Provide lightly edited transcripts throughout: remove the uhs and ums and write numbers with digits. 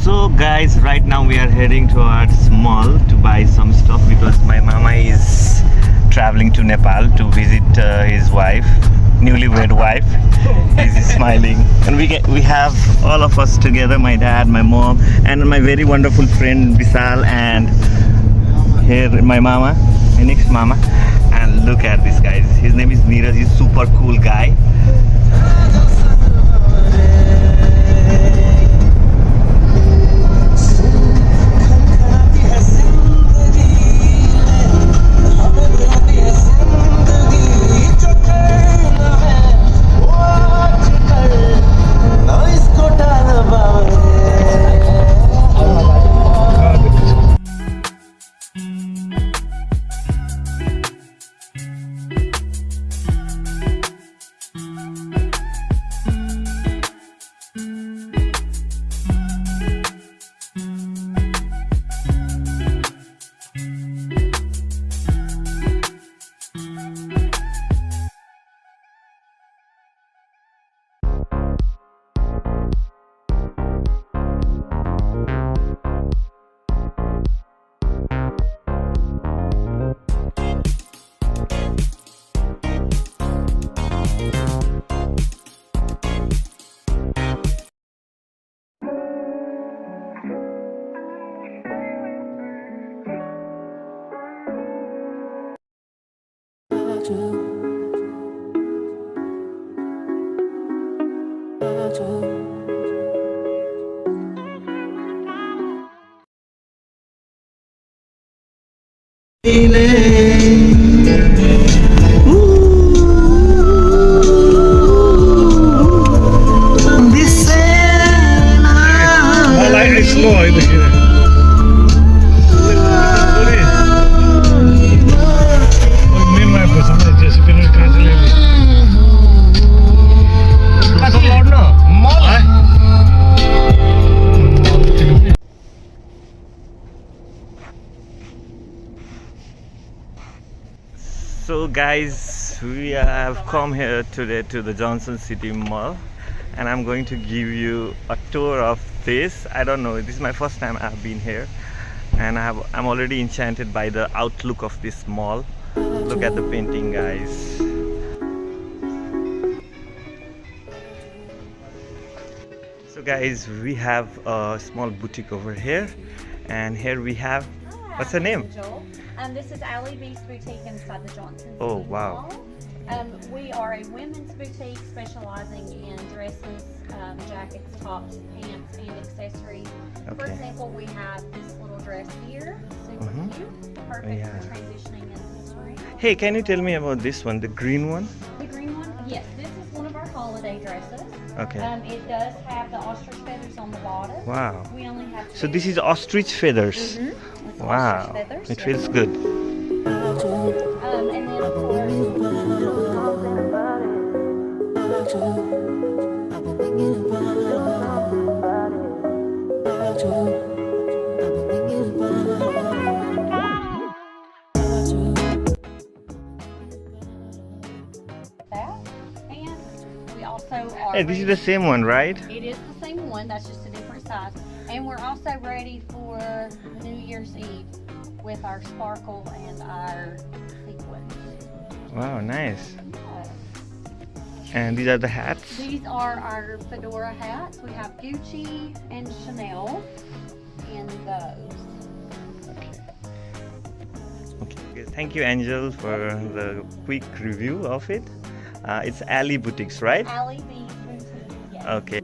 So guys, right now we are heading towards mall to buy some stuff because my mama is traveling to Nepal to visit his wife, newlywed wife. He's smiling, and we have all of us together, my dad, my mom, and my very wonderful friend Vishal, and here my mama, my next mama. And look at this guys, his name is Neeraj. He's super cool guy. So guys, we have come here today to the Johnson City Mall, and I'm going to give you a tour of this. I don't know, this is my first time I've been here, and I'm already enchanted by the outlook of this mall. Look at the painting, guys. So guys, we have a small boutique over here, and here we have, what's her name? This is Allie B's boutique inside the Johnson City Oh wow. Mall. We are a women's boutique specializing in dresses, jackets, tops, pants, and accessories. For Okay. example, we have this little dress here, super cute, perfect Yeah. for transitioning into spring. Hey, can you tell me about this one, the green one? The green one, yes, this is one of our holiday dresses. Okay. It does have the ostrich feathers on the bottom. Wow. We only have So two. this is ostrich feathers. It's Wow. ostrich feathers. It yes. feels good. And then of course. That, and we also are. Hey, this is the same one, right? It is the same one. That's just a different size. And we're also ready for New Year's Eve with our sparkle and our sequins. Wow, nice. And these are the hats. These are our fedora hats. We have Gucci and Chanel in those. Okay. Thank you, Angel, for the quick review of it. It's Allie Boutiques, right? Allie B's boutique. Yes. Okay.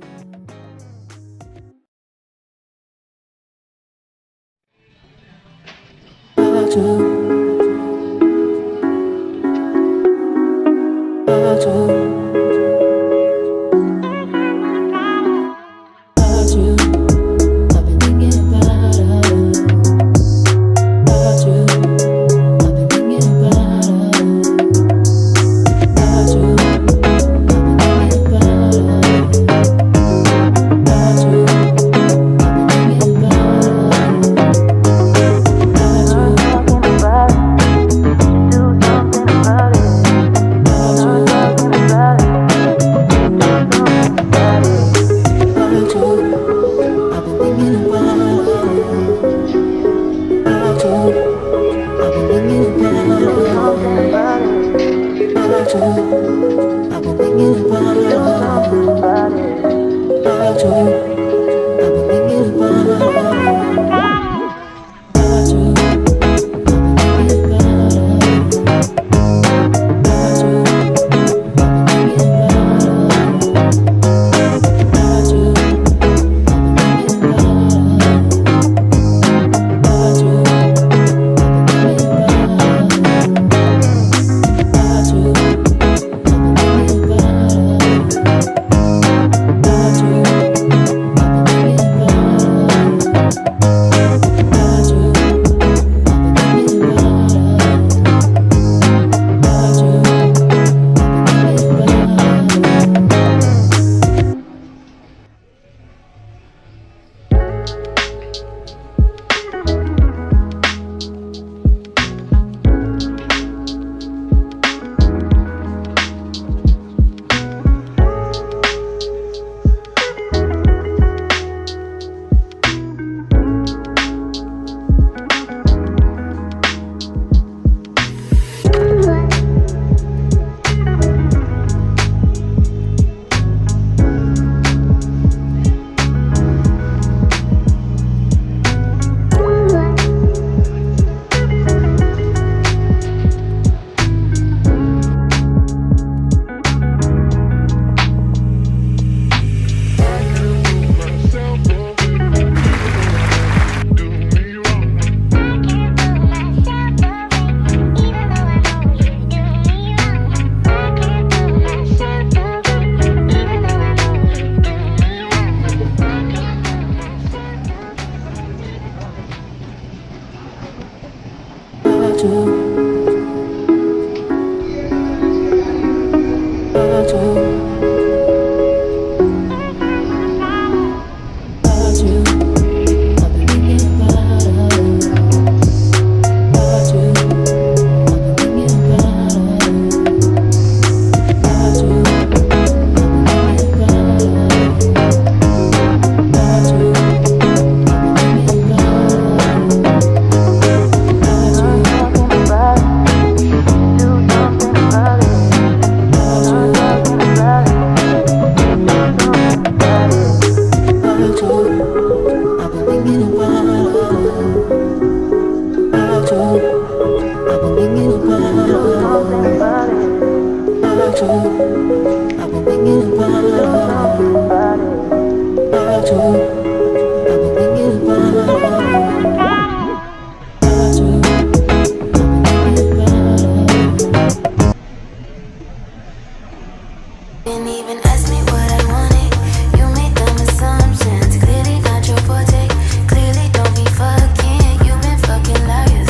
Didn't even ask me what I wanted. You made them assumptions. Clearly not your forte. Clearly don't be fucking. You've been fucking liars.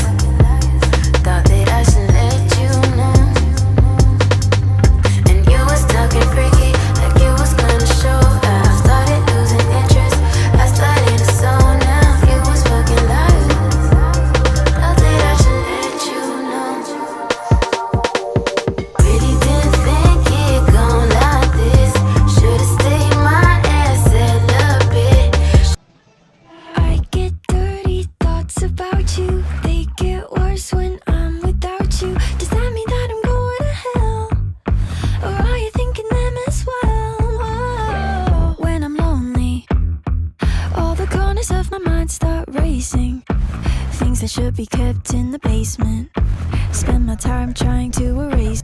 Thought that I should let you know. And you was talking freaky, like you was gonna show. I started losing interest. I started to zone out. You was fucking liars. Thought that I should let you know. Really didn't think it gon' like this. Should've stayed my ass celibate. I get dirty thoughts about you. They get worse when I'm without you. Does that mean that I'm going to hell? Or are you thinking them as well? Whoa. When I'm lonely, all the corners of my mind start racing. Things that should be kept in the basement. Spend my time trying to erase.